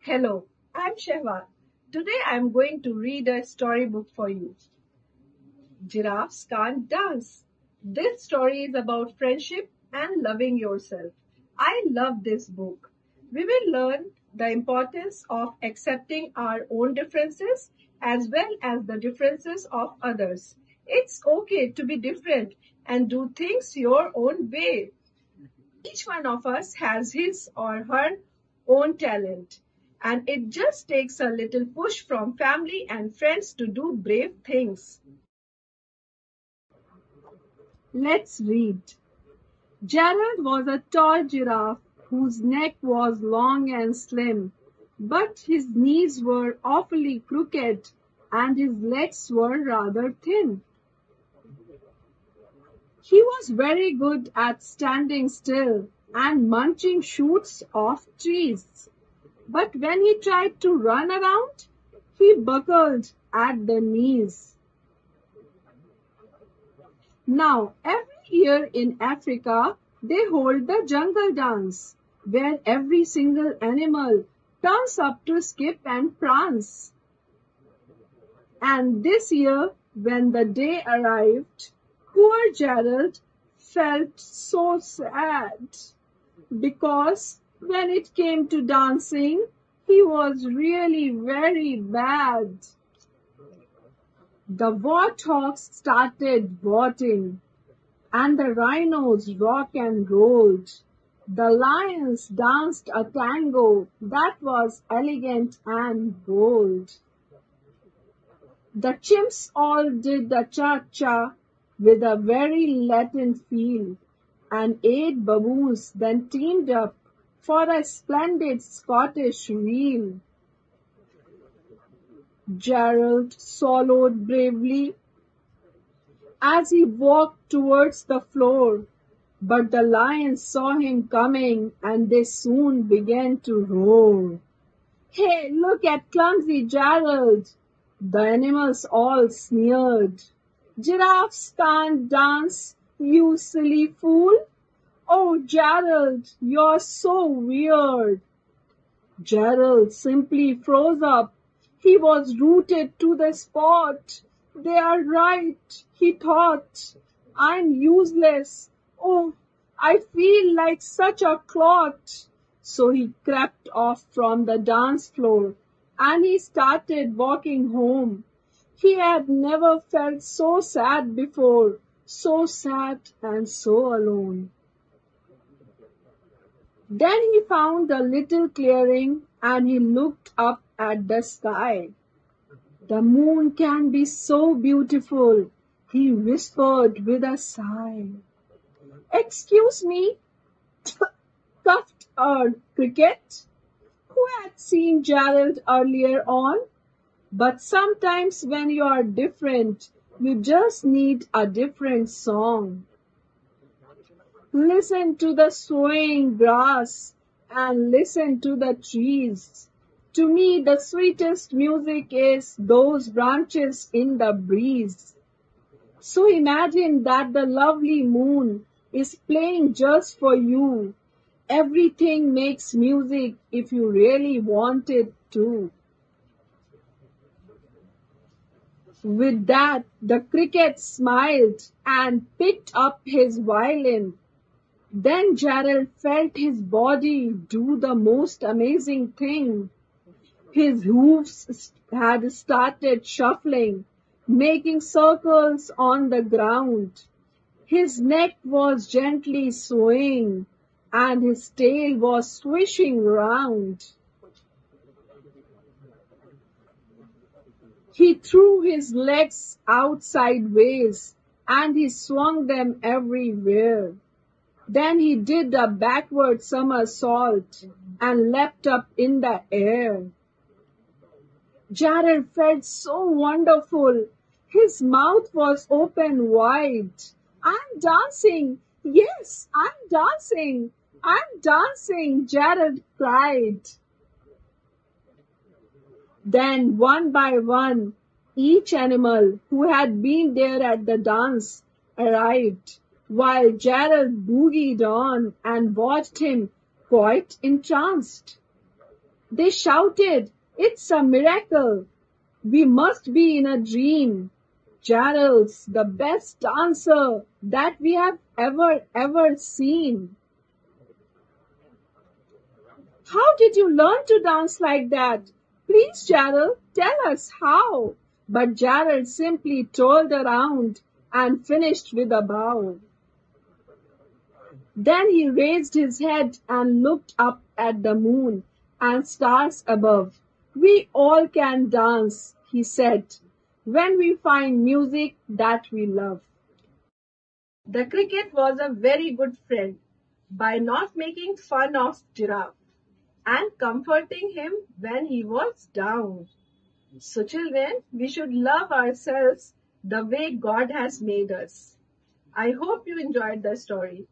Hello, I'm Shahwar. Today I'm going to read a storybook for you. Giraffes Can't Dance. This story is about friendship and loving yourself. I love this book. We will learn the importance of accepting our own differences as well as the differences of others. It's okay to be different and do things your own way. Each one of us has his or her own talent, and it just takes a little push from family and friends to do brave things. Let's read. Gerald was a tall giraffe whose neck was long and slim, but his knees were awfully crooked and his legs were rather thin. He was very good at standing still and munching shoots off trees. But when he tried to run around, he buckled at the knees. Now, every year in Africa, they hold the jungle dance, where every single animal turns up to skip and prance. And this year, when the day arrived, poor Gerald felt so sad because when it came to dancing, he was really very bad. The warthogs started voting, and the rhinos rock and rolled. The lions danced a tango that was elegant and bold. The chimps all did the cha-cha with a very Latin feel, and 8 baboons then teamed up for a splendid Scottish reel. Gerald swallowed bravely as he walked towards the floor, but the lions saw him coming and they soon began to roar. "Hey, look at clumsy Gerald!" The animals all sneered. "Giraffes can't dance, you silly fool! Oh, Gerald, you're so weird!" Gerald simply froze up. He was rooted to the spot. "They are right," he thought. "I'm useless. Oh, I feel like such a clot." So he crept off from the dance floor and he started walking home. He had never felt so sad before, so sad and so alone. Then he found a little clearing and he looked up at the sky. "The moon can be so beautiful," he whispered with a sigh. "Excuse me," coughed a cricket, who had seen Gerald earlier on. "But sometimes when you are different, you just need a different song. Listen to the swaying grass and listen to the trees. To me, the sweetest music is those branches in the breeze." So imagine that the lovely moon is playing just for you. Everything makes music if you really want it to. With that, the cricket smiled and picked up his violin. Then Gerald felt his body do the most amazing thing. His hooves had started shuffling, making circles on the ground. His neck was gently swaying, and his tail was swishing round. He threw his legs out sideways, and he swung them everywhere. Then he did a backward somersault and leapt up in the air. Gerald felt so wonderful. His mouth was open wide. "I'm dancing! Yes, I'm dancing! I'm dancing!" Gerald cried. Then, one by one, each animal who had been there at the dance arrived, while Gerald boogied on and watched him quite entranced. They shouted, "It's a miracle! We must be in a dream. Gerald's the best dancer that we have ever seen." "How did you learn to dance like that? Please, Gerald, tell us how." But Gerald simply twirled around and finished with a bow. Then he raised his head and looked up at the moon and stars above. "We all can dance," he said, "when we find music that we love." The cricket was a very good friend by not making fun of Giraffe and comforting him when he was down. So, children, we should love ourselves the way God has made us. I hope you enjoyed the story.